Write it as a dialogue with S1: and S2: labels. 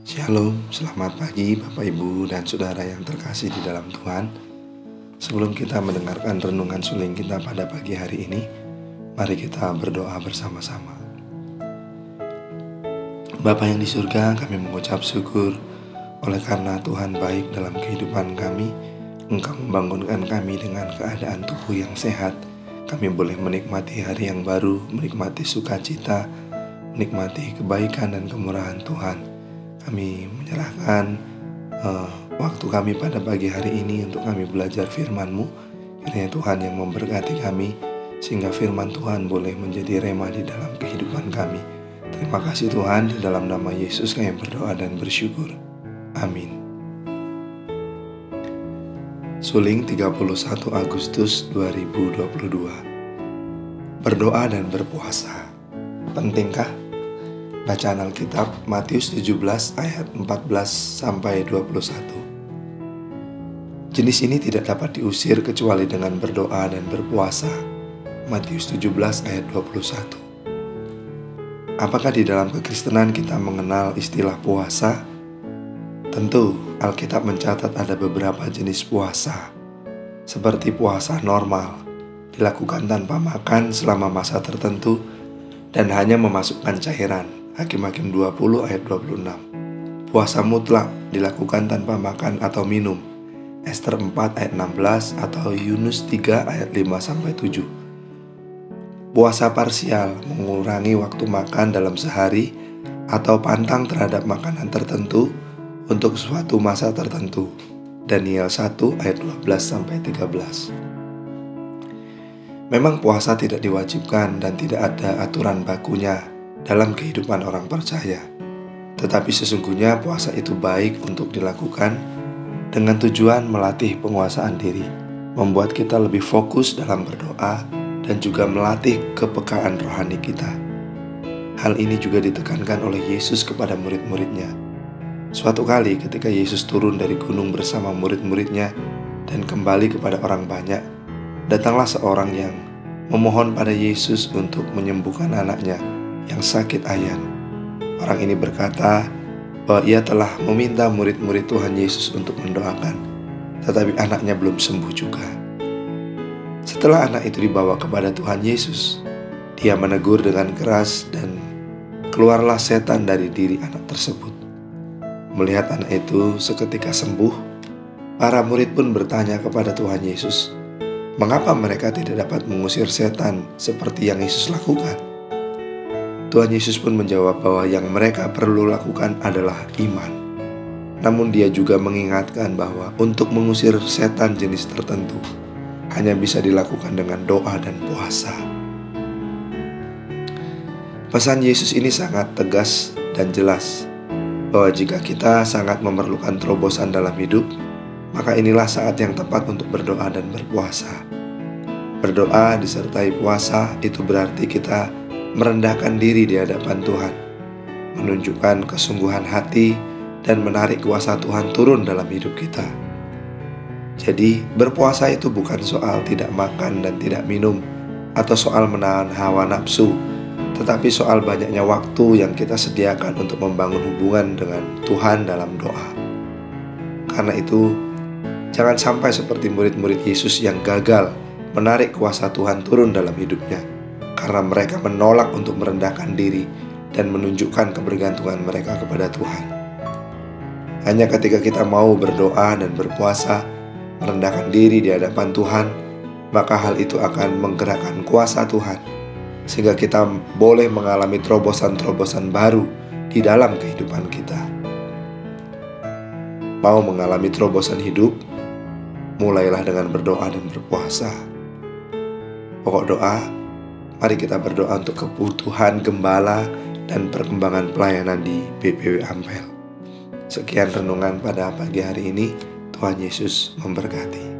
S1: Shalom, selamat pagi Bapak Ibu dan Saudara yang terkasih di dalam Tuhan. Sebelum kita mendengarkan renungan suling kita pada pagi hari ini, mari kita berdoa bersama-sama. Bapa yang di surga, kami mengucap syukur oleh karena Tuhan baik dalam kehidupan kami. Engkau membangunkan kami dengan keadaan tubuh yang sehat. Kami boleh menikmati hari yang baru, menikmati sukacita, menikmati kebaikan dan kemurahan Tuhan. Kami menyerahkan waktu kami pada pagi hari ini untuk kami belajar firman-Mu. Kiranya Tuhan yang memberkati kami, sehingga firman Tuhan boleh menjadi rema di dalam kehidupan kami. Terima kasih Tuhan, di dalam nama Yesus kami berdoa dan bersyukur. Amin. Suling 31 Agustus 2022. Berdoa dan berpuasa. Pentingkah? Bacaan Alkitab Matius 17 ayat 14-21. Jenis ini tidak dapat diusir kecuali dengan berdoa dan berpuasa. Matius 17 ayat 21. Apakah di dalam kekristenan kita mengenal istilah puasa? Tentu, Alkitab mencatat ada beberapa jenis puasa. Seperti puasa normal, dilakukan tanpa makan selama masa tertentu dan hanya memasukkan cairan. Hakim-Hakim 20 ayat 26. Puasa mutlak dilakukan tanpa makan atau minum. Ester 4 ayat 16 atau Yunus 3 ayat 5-7. Puasa parsial mengurangi waktu makan dalam sehari atau pantang terhadap makanan tertentu untuk suatu masa tertentu. Daniel 1 ayat 12-13. Memang puasa tidak diwajibkan dan tidak ada aturan bakunya dalam kehidupan orang percaya. Tetapi sesungguhnya puasa itu baik untuk dilakukan dengan tujuan melatih penguasaan diri, membuat kita lebih fokus dalam berdoa, dan juga melatih kepekaan rohani kita. Hal ini juga ditekankan oleh Yesus kepada murid-muridnya. Suatu kali ketika Yesus turun dari gunung bersama murid-muridnya dan kembali kepada orang banyak, datanglah seorang yang memohon pada Yesus untuk menyembuhkan anaknya yang sakit ayan. Orang ini berkata bahwa ia telah meminta murid-murid Tuhan Yesus untuk mendoakan, tetapi anaknya belum sembuh juga. Setelah anak itu dibawa kepada Tuhan Yesus, dia menegur dengan keras dan keluarlah setan dari diri anak tersebut. Melihat anak itu seketika sembuh, para murid pun bertanya kepada Tuhan Yesus, mengapa mereka tidak dapat mengusir setan seperti yang Yesus lakukan? Tuhan Yesus pun menjawab bahwa yang mereka perlu lakukan adalah iman. Namun dia juga mengingatkan bahwa untuk mengusir setan jenis tertentu hanya bisa dilakukan dengan doa dan puasa. Pesan Yesus ini sangat tegas dan jelas bahwa jika kita sangat memerlukan terobosan dalam hidup, maka inilah saat yang tepat untuk berdoa dan berpuasa. Berdoa disertai puasa itu berarti kita merendahkan diri di hadapan Tuhan, menunjukkan kesungguhan hati dan menarik kuasa Tuhan turun dalam hidup kita. Jadi, berpuasa itu bukan soal tidak makan dan tidak minum atau soal menahan hawa nafsu, tetapi soal banyaknya waktu yang kita sediakan untuk membangun hubungan dengan Tuhan dalam doa. Karena itu, jangan sampai seperti murid-murid Yesus yang gagal menarik kuasa Tuhan turun dalam hidupnya, karena mereka menolak untuk merendahkan diri dan menunjukkan kebergantungan mereka kepada Tuhan. Hanya ketika kita mau berdoa dan berpuasa, merendahkan diri di hadapan Tuhan, maka hal itu akan menggerakkan kuasa Tuhan, sehingga kita boleh mengalami terobosan-terobosan baru di dalam kehidupan kita. Mau mengalami terobosan hidup? Mulailah dengan berdoa dan berpuasa. Pokok doa, mari kita berdoa untuk kebutuhan gembala dan perkembangan pelayanan di BPW Ampel. Sekian renungan pada pagi hari ini. Tuhan Yesus memberkati.